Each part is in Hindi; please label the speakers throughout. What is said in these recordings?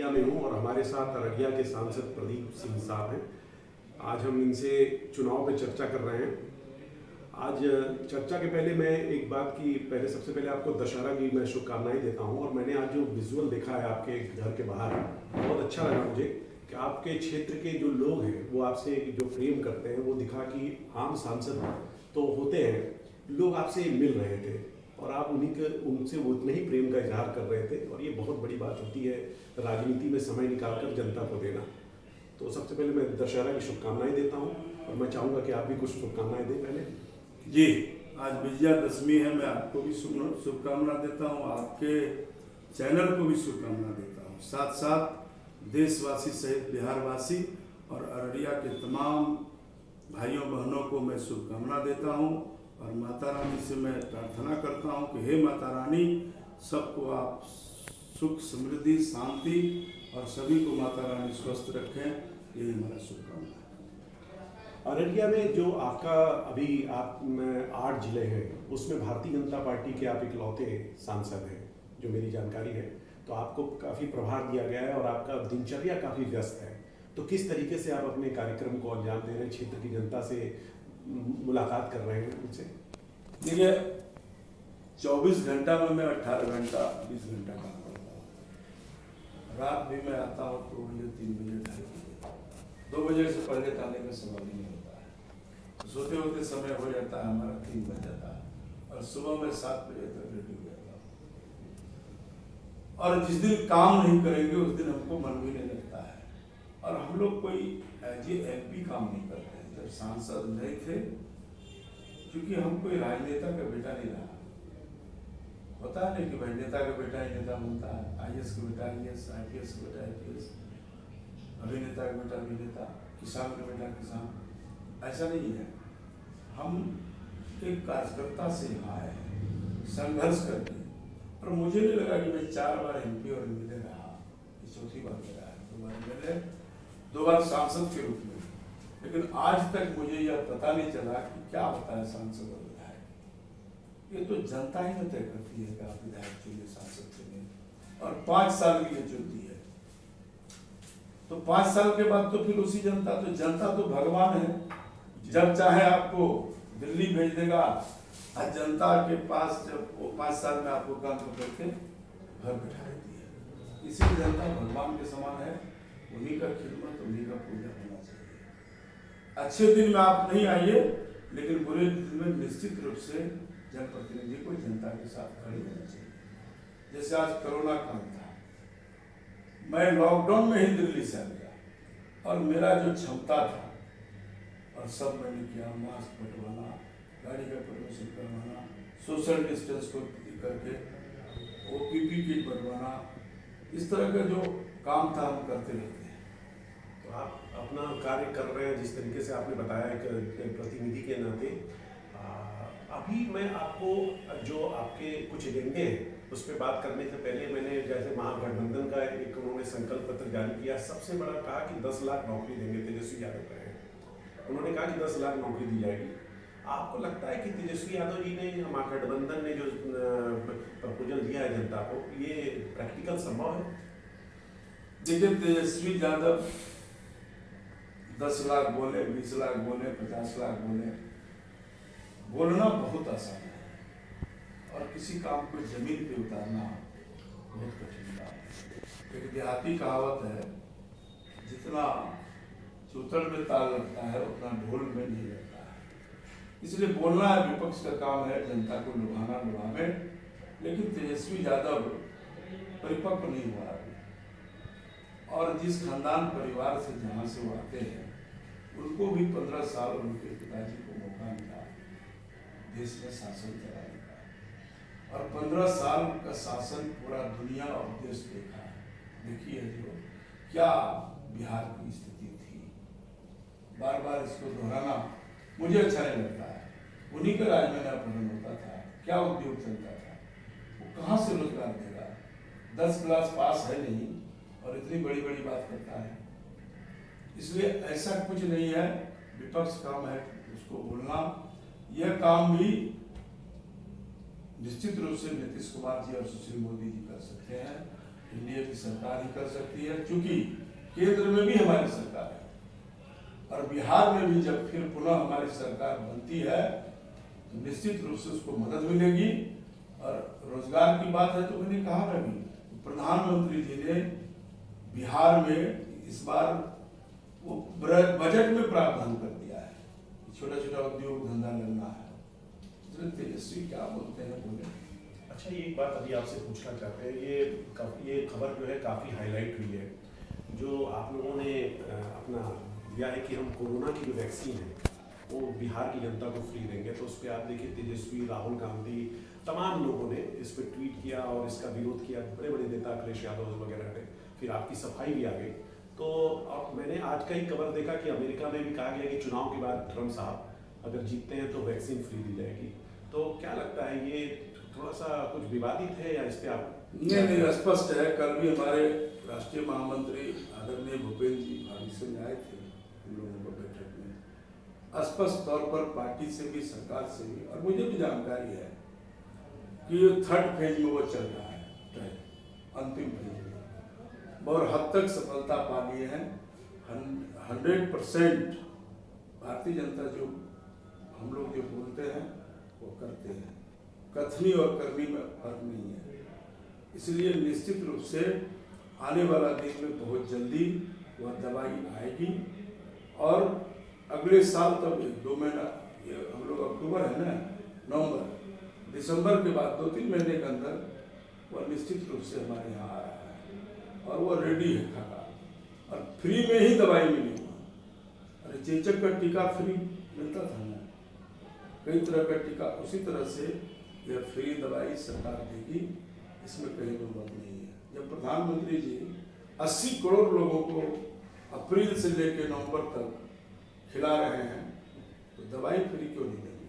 Speaker 1: अररिया में हूँ और हमारे साथ अररिया के सांसद प्रदीप सिंह साहब हैं। आज हम इनसे चुनाव पे चर्चा कर रहे हैं। आज चर्चा के पहले मैं एक बात की सबसे पहले आपको दशहरा की मैं शुभकामनाएं देता हूं। और मैंने आज जो विजुअल देखा है आपके घर के बाहर, बहुत अच्छा लगा मुझे कि आपके क्षेत्र के जो लोग हैं वो आपसे जो प्रेम करते हैं वो दिखा कि आम सांसद तो होते हैं, लोग आपसे मिल रहे थे और आप उनसे वो उतने ही प्रेम का इजहार कर रहे थे। और ये बहुत बड़ी बात होती है राजनीति में समय निकालकर जनता को देना। तो सबसे पहले मैं दशहरा की शुभकामनाएं देता हूँ और मैं चाहूँगा कि आप भी कुछ शुभकामनाएं दें। पहले
Speaker 2: जी, आज विजयादशमी है, मैं आपको भी शुभकामना देता हूँ, आपके चैनल को भी शुभकामना देता हूँ, साथ साथ देशवासी सहित बिहारवासी और अररिया के तमाम भाइयों बहनों को मैं शुभकामना देता हूँ। और माता रानी से मैं प्रार्थना करता हूँ कि हे माता रानी, सबको आप सुख समृद्धि शांति और सभी को माता रानी स्वस्थ रखें, यही हमारा शुभकामना है।
Speaker 1: अररिया में जो आपका अभी आप 8 जिले हैं, उसमें भारतीय जनता पार्टी के आप इकलौते सांसद हैं जो मेरी जानकारी है। तो आपको काफ़ी प्रभार दिया गया है और आपका दिनचर्या काफ़ी व्यस्त है। तो किस तरीके से आप अपने कार्यक्रम को अंजाम दे रहे हैं, क्षेत्र की जनता से मुलाकात कर रहे हैं उनसे?
Speaker 2: देखिए, 24 घंटा में मैं 18 घंटा 20 घंटा काम करता हूँ। रात भी मैं आता हूँ 2 बजे 3 बजे 2:30 बजे, 2 बजे से पहले आने का सवाल ही नहीं होता है। तो सोते होते समय हो जाता है हमारा 3 बज जाता है और सुबह में 7 बजे तक रेडी हो जाता हूँ। और जिस दिन काम नहीं करेंगे उस दिन हमको मन भी नहीं लगता है। और हम लोग कोई एमपी काम नहीं करते हैं। जब सांसद नहीं थे, क्योंकि हम कोई राजनेता का बेटा नहीं रहा, होता है नहीं कि भाई नेता का बेटा ही नेता बनता है, आईएएस का बेटा आईएएस, आईपीएस का बेटा आईपीएस, अभिनेता का बेटा अभिनेता, किसान का बेटा किसान, ऐसा नहीं है। हम एक कार्यकर्ता से आए संघर्ष करके। और मुझे नहीं लगा कि मैं 4 बार एमपी और एमएलए रहा, ये चौथी बार मेरा है। 2 बार एमएलए, 2 बार सांसद के रूप में। लेकिन आज तक मुझे यह पता नहीं चला कि क्या होता है सांसद और विधायक। ये तो जनता ही तय करती है कि आप विधायक चुनिए, सांसद चुनिए, और 5 साल के लिए चुनती है। तो 5 साल के बाद तो फिर उसी जनता तो भगवान है, जब चाहे आपको दिल्ली भेज देगा। और जनता के पास जब वो 5 साल में आपको काम करके घर बैठा देती है। इसीलिए जनता भगवान के समान है, उन्हीं का खिदमत, उन्हीं का पूजा होना चाहिए। अच्छे दिन में आप नहीं आइए, लेकिन बुरे दिन में निश्चित रूप से जनप्रतिनिधि को जनता के साथ खड़े होना चाहिए। जैसे आज कोरोना काल था, मैं लॉकडाउन में ही दिल्ली से आ गया और मेरा जो क्षमता था और सब मैंने किया, मास्क बंटवाना, गाड़ी का प्रदूषण करवाना, सोशल डिस्टेंस को करके ओपीपी किट बनवाना, इस तरह का जो काम था हम करते रहते हैं।
Speaker 1: तो आप अपना कार्य कर रहे हैं जिस तरीके से आपने बताया कि प्रतिनिधि के नाते। अभी मैं आपको जो आपके कुछ एजेंडे हैं उस पर बात करने से पहले, मैंने जैसे महागठबंधन का एक उन्होंने संकल्प पत्र जारी किया। सबसे बड़ा कहा कि 10 लाख नौकरी देंगे, तेजस्वी यादव कह रहे हैं। उन्होंने कहा कि 10 लाख नौकरी दी जाएगी। आपको लगता है कि तेजस्वी यादव जी ने, महागठबंधन ने जो प्रपोजल दिया है जनता को, ये प्रैक्टिकल संभव है?
Speaker 2: देखिए, तेजस्वी यादव 10 लाख बोले, 20 लाख बोले, 50 लाख बोले, बोलना बहुत आसान है और किसी काम को जमीन पे उतारना बहुत कठिन काम है। एक देहाती कहावत है, जितना चूतड़ में ताल लगता है उतना ढोल में नहीं लगता है। इसलिए बोलना है, विपक्ष का काम है जनता को लुभाना, लुभावे। लेकिन तेजस्वी यादव परिपक्व नहीं हुआ अभी। और जिस खानदान परिवार से जहाँ से वो आते हैं, उनको भी 15 साल उनके पिताजी को मौका मिला देश में शासन चलाने का। और 15 साल का शासन पूरा दुनिया और देश देखा है। देखिए जो क्या बिहार की स्थिति थी, बार बार इसको दोहराना मुझे अच्छा नहीं लगता है। उन्हीं का राज में अपहरण होता था, क्या उद्योग चलता था, वो कहाँ से रोजगार देगा? 10 क्लास पास है नहीं और इतनी बड़ी बड़ी बात करता है। इसलिए ऐसा कुछ नहीं है, विपक्ष काम है उसको बोलना। यह काम भी निश्चित रूप से नीतीश कुमार जी और सुशील मोदी जी कर सकते हैं। एनडीए की सरकार ही कर सकती है, क्योंकि केंद्र में भी हमारी सरकार है और बिहार में भी जब फिर पुनः हमारी सरकार बनती है तो निश्चित रूप से उसको मदद मिलेगी। और रोजगार की बात है तो मैंने कहा ना भी, प्रधानमंत्री जी ने बिहार में इस बार वो बजट में प्रावधान कर दिया है, छोटा छोटा उद्योग धंधा लगना है। तेजस्वी क्या बोलते हैं बोले।
Speaker 1: अच्छा, ये एक बात अभी आपसे पूछना चाहते हैं, ये खबर जो है काफ़ी हाईलाइट हुई है, जो आप लोगों ने अपना दिया है कि हम कोरोना की जो वैक्सीन है वो बिहार की जनता को फ्री देंगे। तो उस पर आप देखिए तेजस्वी, राहुल गांधी, तमाम लोगों ने इस पर ट्वीट किया और इसका विरोध किया। बड़े बड़े नेता अखिलेश यादव वगैरह ने, फिर आपकी सफाई भी आ गई। तो अब मैंने आज का ही खबर देखा कि अमेरिका में भी कहा गया कि चुनाव के बाद ट्रम्प साहब अगर जीतते हैं तो वैक्सीन फ्री दी जाएगी। तो क्या लगता है, ये थोड़ा सा कुछ विवादित है या इस पर आप?
Speaker 2: नहीं, स्पष्ट है। कल भी हमारे राष्ट्रीय महामंत्री आदरणीय भूपेंद्र जी भाभी आए थे हम लोगों को बैठक में। स्पष्ट तौर पर पार्टी से भी, सरकार से भी, और मुझे भी जानकारी है कि 3rd फेज में वो चल रहा है, अंतिम फेज में बहुत हद तक सफलता पा लिए हैं। 100% भारतीय जनता जो हम लोग जो बोलते हैं वो करते हैं, कथनी और करनी में फर्क नहीं है। इसलिए निश्चित रूप से आने वाला दिन में बहुत जल्दी वह दवाई आएगी और अगले साल तक 2 महीना, हम लोग अक्टूबर है ना, नवंबर, दिसंबर के बाद 2-3 महीने के अंदर वह निश्चित रूप से हमारे यहाँ आ रहा है और वह रेडी है खाका, और फ्री में ही दवाई मिलेगी। अरे चेचक का टीका फ्री मिलता था ना, कई तरह का टीका, उसी तरह से यह फ्री दवाई सरकार देगी, इसमें कहीं दो मत नहीं है। जब प्रधानमंत्री जी 80 करोड़ लोगों को अप्रैल से लेकर नवंबर तक खिला रहे हैं तो दवाई फ्री क्यों नहीं देंगे?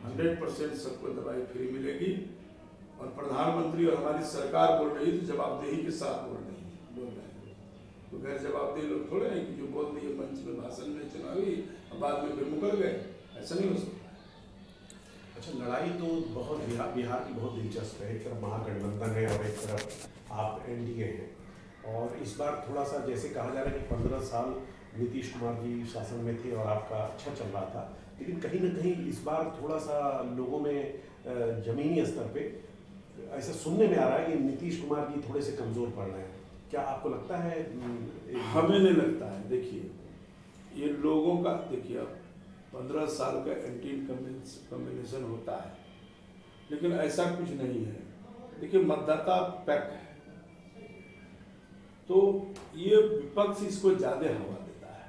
Speaker 2: 100% सबको दवाई फ्री मिलेगी। और प्रधानमंत्री और हमारी सरकार बोल रही है तो जवाबदेही के साथ बोल रहे हैं। तो गैर जवाबदेही लोग थोड़े हैं कि जो बोल दिए मंच में, भाषण में, चुनावी, बाद में फिर मुकर गए, ऐसा नहीं हो सकता।
Speaker 1: अच्छा, लड़ाई तो बहुत बिहार की बहुत दिलचस्प है। एक तरफ महागठबंधन है और एक तरफ आप एनडीए हैं, और इस बार थोड़ा सा जैसे कहा जा रहा है कि 15 साल नीतीश कुमार जी शासन में थे और आपका अच्छा चल रहा था, लेकिन कहीं ना कहीं इस बार थोड़ा सा लोगों में जमीनी स्तर पे ऐसा सुनने में आ रहा है कि नीतीश कुमार जी थोड़े से कमज़ोर पड़ रहे हैं। क्या आपको लगता है?
Speaker 2: हमें नहीं लगता है। देखिए, ये लोगों का, देखिए अब 15 साल का एंटी कम्बिनेशन होता है, लेकिन ऐसा कुछ नहीं है। देखिए, मतदाता पैक है तो ये विपक्ष इसको ज़्यादा हवा देता है,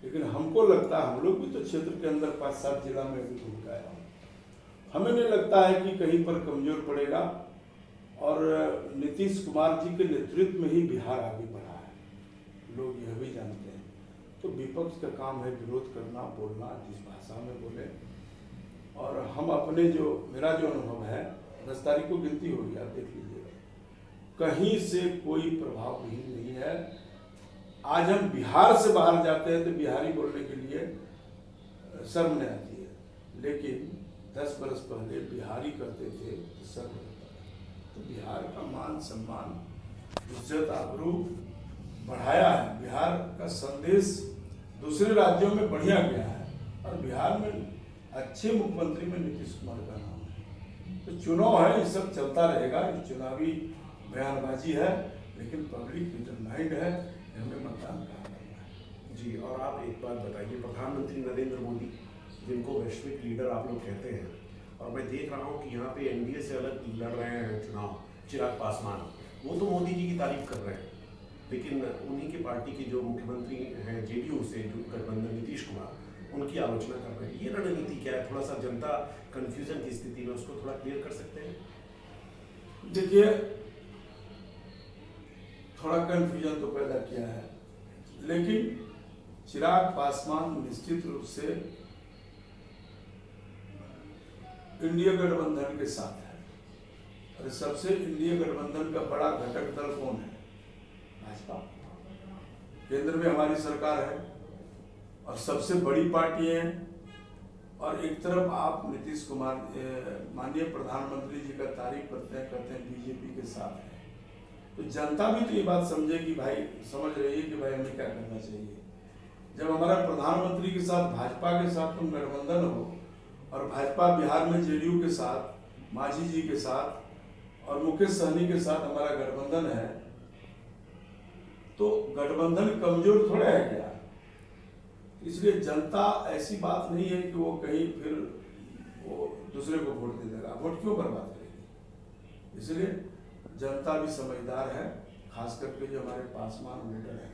Speaker 2: लेकिन हमको लगता है, हम लोग भी तो क्षेत्र के अंदर 5-7 जिला में भी घूम गए हैं, हमें नहीं लगता है कि कहीं पर कमजोर पड़ेगा। और नीतीश कुमार जी के नेतृत्व में ही बिहार आगे बढ़ा है, लोग यह भी जानते हैं। तो विपक्ष का काम है विरोध करना, बोलना जिस भाषा में बोले। और हम अपने जो, मेरा जो अनुभव है, 10 तारीख को गिनती होगी, आप देख लीजिएगा, कहीं से कोई प्रभाव नहीं है। आज हम बिहार से बाहर जाते हैं तो बिहारी बोलने के लिए शर्म नहीं आती है, लेकिन 10 बरस पहले बिहारी करते थे तो शर्म आता। तो बिहार का मान सम्मान, इज्जत, आबरू बढ़ाया है। बिहार का संदेश दूसरे राज्यों में बढ़िया गया है और बिहार में अच्छे मुख्यमंत्री में नीतीश कुमार का नाम है। तो चुनाव है, ये सब चलता रहेगा, ये चुनावी बयानबाजी है, लेकिन पब्लिक डिटरमाइंड है, हमें मतदान करना है।
Speaker 1: जी, और आप एक बात बताइए, प्रधानमंत्री नरेंद्र मोदी जिनको वैश्विक लीडर आप लोग कहते हैं, और मैं देख रहा हूँ कि यहाँ पे एनडीए से अलग लड़ रहे हैं चुनाव चिराग पासवान, वो तो मोदी जी की तारीफ कर रहे हैं, लेकिन उन्हीं की पार्टी के जो मुख्यमंत्री हैं जेडीयू से, जो गठबंधन नीतीश कुमार, उनकी आलोचना कर रहे हैं। ये रणनीति क्या है? थोड़ा सा जनता कंफ्यूजन की स्थिति में, उसको थोड़ा क्लियर कर सकते हैं?
Speaker 2: देखिए, थोड़ा कंफ्यूजन तो पैदा किया है, लेकिन चिराग पासवान निश्चित रूप से इंडिया गठबंधन के साथ है। और सबसे इंडिया गठबंधन का बड़ा घटक दल कौन है? भाजपा। केंद्र में हमारी सरकार है और सबसे बड़ी पार्टी है। और एक तरफ आप नीतीश कुमार माननीय प्रधानमंत्री जी का तारीफ करते हैं बीजेपी के साथ है, तो जनता भी तो ये बात समझे कि भाई समझ रही है कि भाई हमें क्या करना चाहिए। जब हमारा प्रधानमंत्री के साथ भाजपा के साथ तुम गठबंधन हो और भाजपा बिहार में जेडीयू के साथ, मांझी जी के साथ और मुकेश सहनी के साथ हमारा गठबंधन है, तो गठबंधन कमजोर थोड़ा है क्या? इसलिए जनता ऐसी बात नहीं है कि वो कहीं फिर वो दूसरे को वोट दे देगा। वोट क्यों बर्बाद करेगी? इसलिए जनता भी समझदार है, खास करके जो हमारे पासवान वोटर है,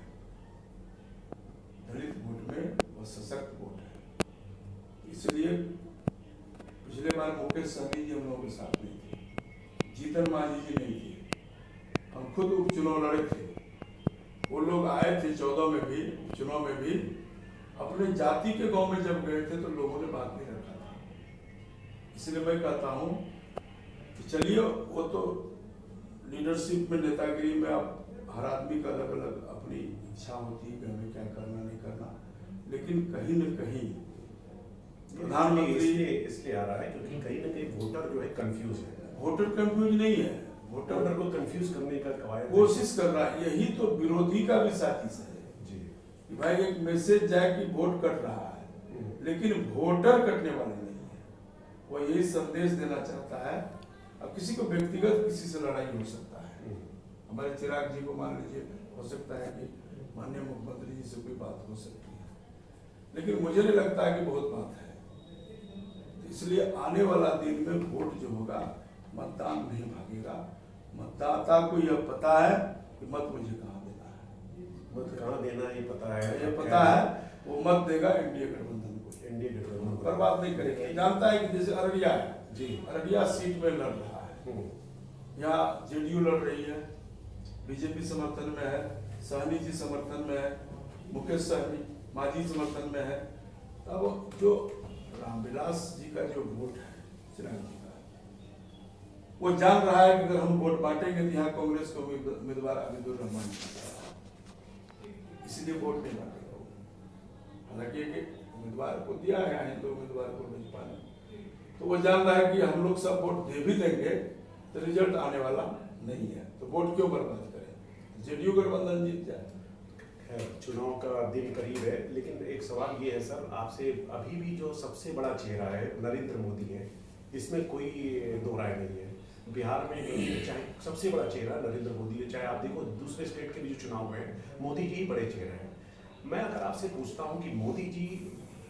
Speaker 2: दलित वोट में वो सशक्त वोट है। इसलिए पिछले बार मुकेश सहनी जी हम लोगों के साथ नहीं थे, जीतन मांझी जी नहीं थे, हम खुद उपचुनाव लड़े थे। वो लोग आए थे 14 में भी, उपचुनाव में भी, अपने जाति के गांव में जब गए थे तो लोगों ने बात नहीं रखा था। इसलिए मैं कहता हूं कि चलिए, वो तो लीडरशिप में, नेतागिरी में आप हर आदमी का अलग अलग अपनी इच्छा होती है कि हमें क्या करना नहीं करना, लेकिन कहीं न कहीं प्रधानमंत्री
Speaker 1: इसलिए आ रहा है क्योंकि कहीं ना कहीं वोटर जो है कंफ्यूज है।
Speaker 2: वोटर कंफ्यूज नहीं है,
Speaker 1: वोटर को कंफ्यूज करने का
Speaker 2: कोशिश कर रहा है। यही तो विरोधी का भी साजिश है कि भाई एक मैसेज जाए कि वोट कट रहा है, लेकिन वोटर कटने वाले नहीं है। वो यही संदेश देना चाहता है। अब किसी को व्यक्तिगत किसी से लड़ाई हो सकता है, हमारे चिराग जी को मान लीजिए, हो सकता है कि माननीय मुख्यमंत्री जी से कोई बात हो सकती है, लेकिन मुझे नहीं लगता है कि बहुत बात है। इसलिए आने वाला दिन में वोट जो होगा, मतदान नहीं भागेगा। मतदाता को यह पता है कि मत मुझे कहाँ देना है,
Speaker 1: मत कहाँ देना ये पता है,
Speaker 2: ये पता है। वो मत देगा एनडीए गठबंधन को,
Speaker 1: एनडीए गठबंधन
Speaker 2: पर बात नहीं करेगा। जानता है कि जैसे अररिया है
Speaker 1: जी,
Speaker 2: अररिया सीट में लड़ रहा है, यहाँ जेडीयू लड़ रही है, बीजेपी समर्थन में है, सहनी जी समर्थन में है, मुकेश सहनी मांझी समर्थन में है। अब जो रामविलास जी का जो वोट है, चिराग जी का, वो जान रहा है कि अगर हम वोट बांटेंगे तो यहाँ कांग्रेस को उम्मीदवार अब्दुल रहमान, इसलिए वोट नहीं बांटेगा। हालांकि उम्मीदवार को दिया है, हिंदू उम्मीदवार को भाजपा ने, तो वो जान रहा है कि हम लोग सब वोट दे भी देंगे तो रिजल्ट आने वाला नहीं है, तो वोट क्यों बर्बाद करें, जेडीयू गठबंधन जीत जाए।
Speaker 1: चुनाव का दिन करीब है, लेकिन एक सवाल ये है सर आपसे, अभी भी जो सबसे बड़ा चेहरा है नरेंद्र मोदी है, इसमें कोई दो राय नहीं है। बिहार में चाहे सबसे बड़ा चेहरा नरेंद्र मोदी है, चाहे आप देखो दूसरे स्टेट के भी जो चुनाव हुए हैं, मोदी जी ही बड़े चेहरे हैं। मैं अगर आपसे पूछता हूँ कि मोदी जी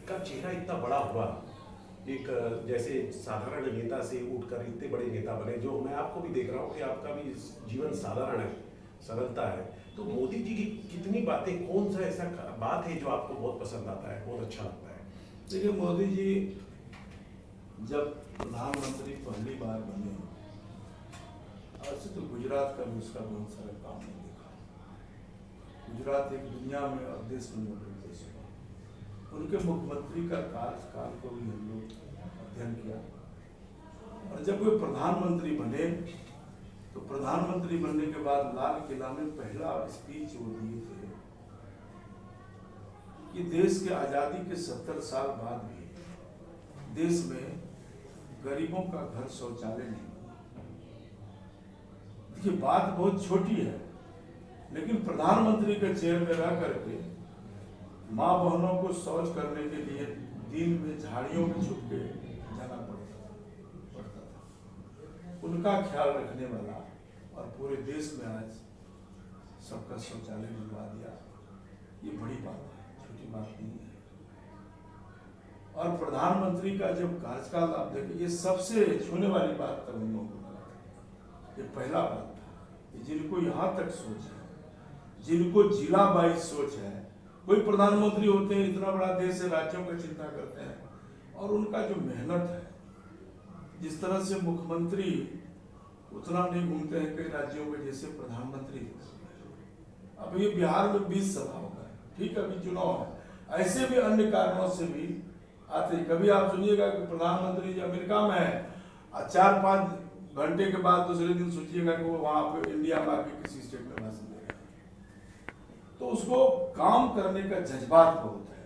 Speaker 1: का चेहरा इतना बड़ा हुआ, एक जैसे साधारण नेता से उठकर इतने बड़े नेता बने, जो मैं आपको भी देख रहा हूँ कि आपका भी जीवन साधारण है, सरलता है, तो मोदी जी की कितनी बातें, कौन सा ऐसा बात है जो आपको बहुत पसंद आता है, बहुत अच्छा लगता है?
Speaker 2: देखिए, मोदी जी जब प्रधानमंत्री पहली बार बने, ऐसे तो गुजरात का भी उसका बहुत सारा काम नहीं देखा। गुजरात एक दुनिया में और देश में मौजूद देश है। उनके मुख्यमंत्री का कार्यकाल को भी हम लोग अध्ययन किया, और जब वे प्रधानमंत्री बने तो प्रधानमंत्री बनने के बाद लाल किला में पहला स्पीच वो दिए थे कि देश के आजादी के 70 साल बाद भी देश में गरीबों का घर शौचालय नहीं बना। देखिए, बात बहुत छोटी है, लेकिन प्रधानमंत्री के चेयर में रह करके माँ बहनों को शौच करने के लिए दिन में झाड़ियों में छुप के जाना पड़ता था। उनका ख्याल रखने वाला और पूरे देश में आज सबका शौचालय बनवा दिया, ये बड़ी बात है, छोटी बात नहीं है। और प्रधानमंत्री का जब कार्यकाल आप देखें, ये सबसे छूने वाली बात तब हम लोगों को लगा था। ये पहला बात था कि जिनको यहाँ तक सोच है, जिनको जिला वाइज सोच है, कोई प्रधानमंत्री होते हैं, इतना बड़ा देश है, राज्यों की चिंता करते हैं, और उनका जो मेहनत है, जिस तरह से मुख्यमंत्री उतना नहीं घूमते हैं कई राज्यों में जैसे प्रधानमंत्री। अब ये बिहार में 20 सभा होगा, ठीक है, अभी चुनाव है, ऐसे भी अन्य कारणों से भी आते हैं। कभी आप सुनिएगा कि प्रधानमंत्री जी अमेरिका में है, 4-5 घंटे के बाद दूसरे दिन सोचिएगा कि वो वहां पे इंडिया में आके किसी स्टेट में भाषण दे रहा है। तो उसको काम करने का जज्बात बहुत है,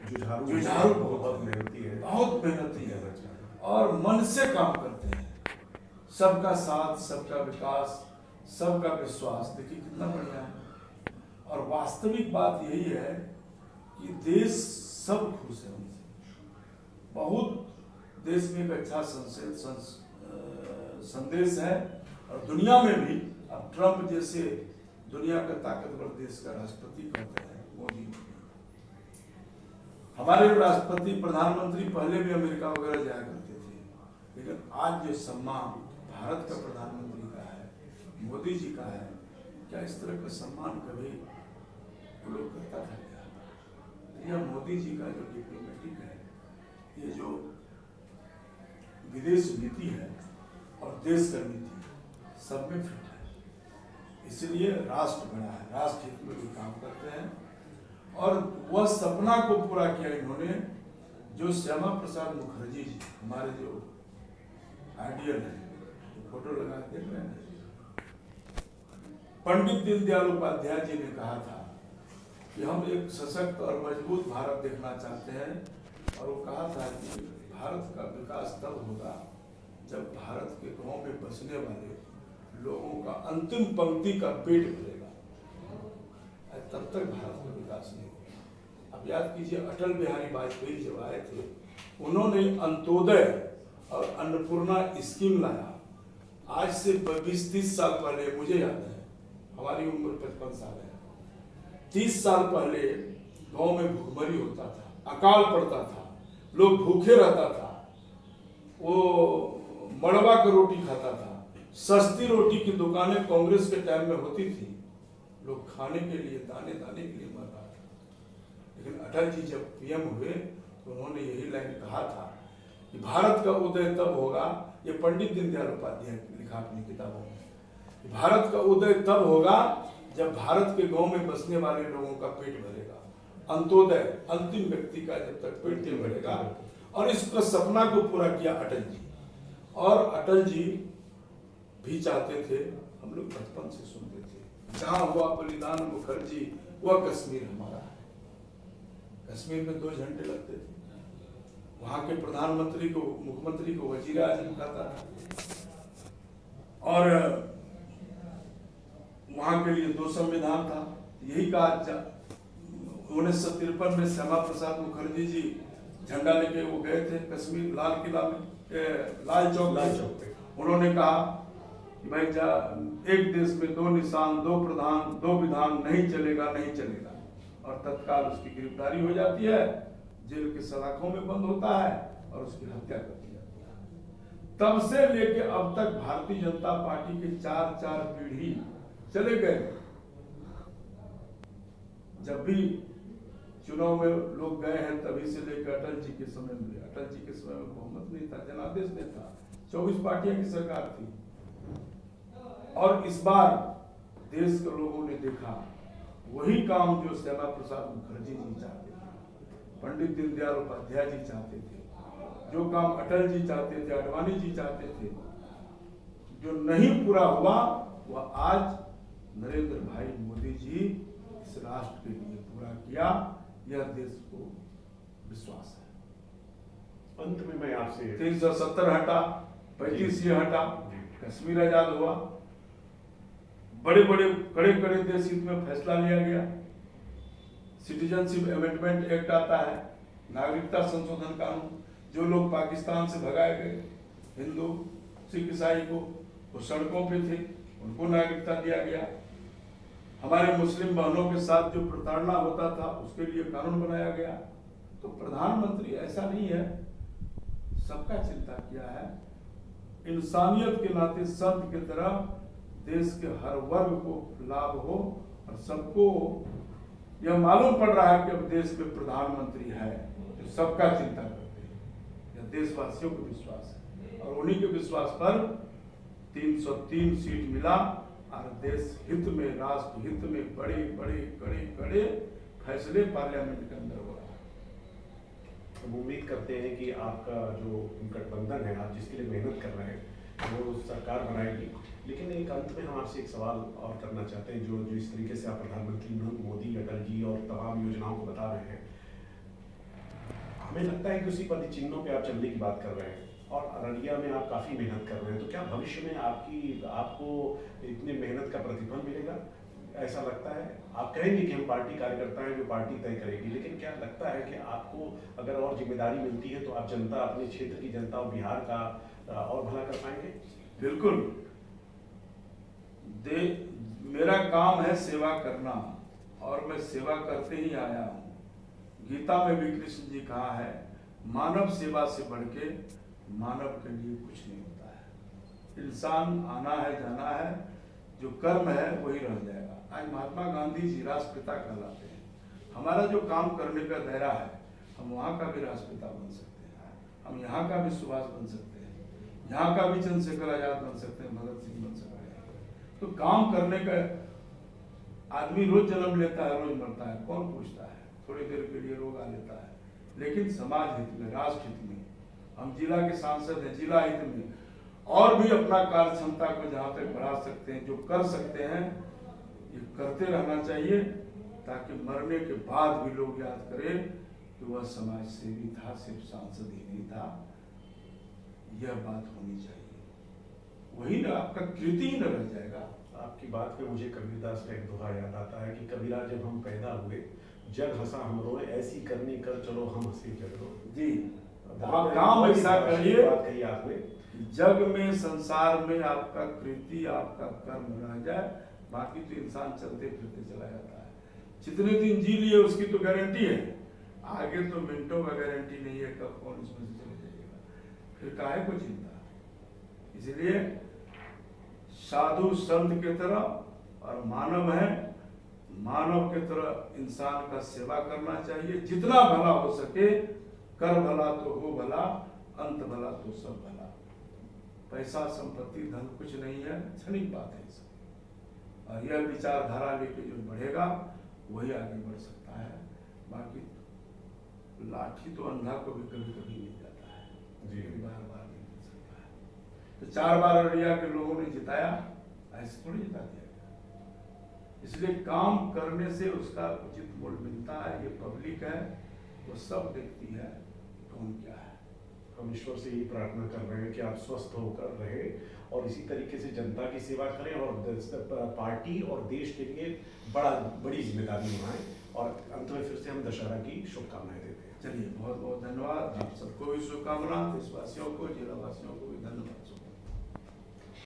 Speaker 2: जुझारू बहुत मेहनती है, बहुत मेहनती है, और मन से काम करते हैं। सबका साथ, सबका विकास, सबका विश्वास, देखिए कितना बढ़िया है। और वास्तविक बात यही है कि देश सब खुश है उनसे। बहुत देश में एक अच्छा संदेश है, और दुनिया में भी। अब ट्रंप जैसे दुनिया का ताकतवर देश का राष्ट्रपति कहते हैं मोदी। हमारे राष्ट्रपति प्रधानमंत्री पहले भी अमेरिका वगैरह जाया करते थे, लेकिन आज जो सम्मान भारत का प्रधानमंत्री का है, मोदी जी का है, क्या इस तरह का सम्मान कभी वो लोग करता था क्या? यह मोदी जी का जो डिप्लोमेटिक है, ये जो विदेश नीति है और देश का नीति सब में फिट है। इसलिए राष्ट्र बड़ा है, राष्ट्र हित में भी काम करते हैं। और वह सपना को पूरा किया इन्होंने जो श्यामा प्रसाद मुखर्जी जी, हमारे जो आइडियल है, फोटो लगा देख रहे हैं, पंडित दीनदयाल उपाध्याय जी ने कहा था कि हम एक सशक्त और मजबूत भारत देखना चाहते हैं। और वो कहा था कि भारत का विकास तब होगा जब भारत के गांव में बसने वाले लोगों का अंतिम पंक्ति का पेट भरेगा, तब तक भारत का विकास नहीं होगा। अब याद कीजिए, अटल बिहारी वाजपेयी जब आए थे, उन्होंने अंत्योदय और अन्नपूर्णा स्कीम लाया। आज से 20-30 साल पहले, मुझे याद है, हमारी उम्र 55 साल है, 30 साल पहले गांव में भूखमरी होता था, अकाल पड़ता था, लोग भूखे रहता था, वो मड़वा की रोटी खाता था। सस्ती रोटी की दुकानें कांग्रेस के टाइम में होती थी, लोग खाने के लिए दाने दाने के लिए मर रहा था। लेकिन अटल जी जब पीएम हुए तो उन्होंने यही लाइन कहा था कि भारत का उदय तब होगा, ये पंडित दीनदयाल उपाध्याय ने लिखा अपनी किताबों में, भारत का उदय तब होगा जब भारत के गांव में बसने वाले लोगों का पेट भरेगा। अंत्योदय, अंतिम व्यक्ति का जब तक पेट नहीं भरेगा। और इसका सपना को पूरा किया अटल जी। और अटल जी भी चाहते थे, हम लोग बचपन से सुनते थे, जहां हुआ बलिदान मुखर्जी वह कश्मीर हमारा है। कश्मीर में 2 घंटे लगते थे, वहां के प्रधानमंत्री को, मुख्यमंत्री को वजीर आजम कहता था। और वहां के लिए 2 संविधान था। यही कहा 1953 में श्यामा प्रसाद मुखर्जी जी झंडा लेके वो गए थे कश्मीर, लाल किला में, लाल चौक पे। उन्होंने कहा कि भाई एक देश में 2 निशान, 2 प्रधान, 2 विधान, नहीं चलेगा, नहीं चलेगा। और तत्काल उसकी गिरफ्तारी हो जाती है, जेल के सलाखों में बंद होता है और उसकी हत्या कर दी जाती है। तब से लेके अब तक भारतीय जनता पार्टी के 4 पीढ़ी चले गए। जब भी चुनाव में लोग गए हैं, तभी से लेकर अटल जी के समय में, अटल जी के समय में बहुमत नहीं था, जनादेश नहीं था, 24 पार्टियां की सरकार थी। और इस बार देश के लोगों ने देखा वही काम जो श्यामा प्रसाद मुखर्जी जी चाहते थे, पंडित दीनदयाल उपाध्याय जी चाहते थे, जो काम अटल जी चाहते थे, आडवाणी जी चाहते थे, जो नहीं पूरा हुआ, वह आज नरेंद्र भाई मोदी जी इस राष्ट्र के लिए पूरा किया। यह देश को विश्वास है।
Speaker 1: अंत में मैं आपसे
Speaker 2: 370 हटा, 35 ये हटा, कश्मीर आजाद हुआ, बड़े कड़े देश हित में फैसला लिया गया। सिटीजनशिप अमेंडमेंट एक्ट आता है, नागरिकता संशोधन कानून, जो लोग पाकिस्तान से भगाए गए हिंदू सिख ईसाई को, वो सड़कों पे थे, उनको नागरिकता दिया गया। हमारे मुस्लिम बहनों के साथ जो प्रताड़ना होता था, उसके लिए कानून बनाया गया। तो प्रधानमंत्री ऐसा नहीं है, सबका चिंता किया है। इंसानियत के नाते संत की तरह देश के हर वर्ग को लाभ हो, और सबको यह मालूम पड़ रहा है कि अब देश में प्रधानमंत्री है जो सबका चिंता करते हैं। यह देशवासियों को विश्वास है, और उन्हीं के विश्वास पर 303 सीट मिला। और देश हित में, राष्ट्र हित में बड़े कड़े फैसले पार्लियामेंट के अंदर हो रहा है।
Speaker 1: हम उम्मीद करते हैं कि आपका जो गठबंधन है, आप जिसके लिए मेहनत कर रहे हैं, वो सरकार बनाएगी। लेकिन एक अंत में हम आपसे एक सवाल और करना चाहते हैं, जो इस तरीके से आप प्रधानमंत्री मोदी, अटल जी और तमाम योजनाओं को बता रहे हैं, हमें लगता है कि उसी पद चिन्हों पे आप चलने की बात कर रहे हैं। और अररिया में आप काफ़ी मेहनत कर रहे हैं, तो क्या भविष्य में आपको इतने मेहनत का प्रतिफल मिलेगा? ऐसा लगता है? आप कहेंगे कि हम पार्टी कार्यकर्ता हैं जो पार्टी तय करेगी, लेकिन क्या लगता है कि आपको अगर और जिम्मेदारी मिलती है तो आप जनता, अपने क्षेत्र की जनता और बिहार का और भला कर पाएंगे?
Speaker 2: बिल्कुल। मेरा काम है सेवा करना और मैं सेवा करते ही आया हूँ। गीता में भी कृष्ण जी कहा है, मानव सेवा से बढ़ के मानव के लिए कुछ नहीं होता है। इंसान आना है जाना है, जो कर्म है वही रह जाएगा। आज महात्मा गांधी जी राष्ट्रपिता कहलाते हैं। हमारा जो काम करने का दायरा है, हम वहाँ का भी राष्ट्रपिता बन सकते हैं, हम यहाँ का भी सुभाष बन सकते हैं, यहाँ का भी चंद्रशेखर आजाद बन सकते हैं, भगत सिंह बन सकते हैं। तो काम करने का आदमी रोज जन्म लेता है, रोज मरता है, कौन पूछता है? थोड़ी देर के लिए रोग आ लेता है, लेकिन समाज हित में, राष्ट्र हित में, हम जिला के सांसद हैं, जिला हित में और भी अपना कार्य क्षमता को जहाँ तक बढ़ा सकते हैं, जो कर सकते हैं, ये करते रहना चाहिए, ताकि मरने के बाद भी लोग याद करें कि वह समाज सेवी था, सिर्फ सांसद ही नहीं था। यह बात होनी चाहिए, वही ना आपका कृति ही न रह जाएगा।
Speaker 1: आपकी बात पे मुझे कबीरदास का एक दोहा याद आता है कि कबीरा जब हम पैदा हुए, जग हंसा हम रोए, ऐसी करनी कर चलो हम हंसी जग रो।
Speaker 2: जी, काम ऐसा करिए
Speaker 1: बात कही आपने,
Speaker 2: जग में, संसार में आपका कृति, आपका कर्म रह जाए, बाकी तो इंसान चलते फिरते चला जाता है। जितने दिन जी लिए उसकी तो गारंटी है, आगे तो मिनटों का गारंटी नहीं है कब कौन इसमें से चले जाएगा, फिर काहे को चिंता। इसलिए साधु संत की तरह और मानव है, मानव की तरह इंसान का सेवा करना चाहिए, जितना भला हो सके। कर भला तो हो भला, अंत भला तो सब भला। पैसा संपत्ति धन कुछ नहीं है, क्षणिक बात है सब। और यह विचारधारा लेके जो बढ़ेगा वही आगे बढ़ सकता है। बाकी लाठी तो अंधा को भी कभी कभी मिल जाता है,
Speaker 1: जी
Speaker 2: बार बार नहीं मिल सकता है। तो 4 बार अररिया के लोगों ने जिताया, ऐसे थोड़ी जिता दिया गया। इसलिए काम करने से उसका उचित मूल्य मिलता है। ये पब्लिक है, वो सब देखती है कौन क्या है।
Speaker 1: हम ईश्वर से यही प्रार्थना कर रहे हैं कि आप स्वस्थ होकर रहे और इसी तरीके से जनता की सेवा करें और पार्टी और देश के लिए बड़ी जिम्मेदारी निभाएं। और अंत में फिर से हम दशहरा की शुभकामनाएं देते हैं।
Speaker 2: चलिए, बहुत बहुत धन्यवाद। आप सबको भी शुभकामना, देशवासियों को, जिलावासियों को भी धन्यवाद।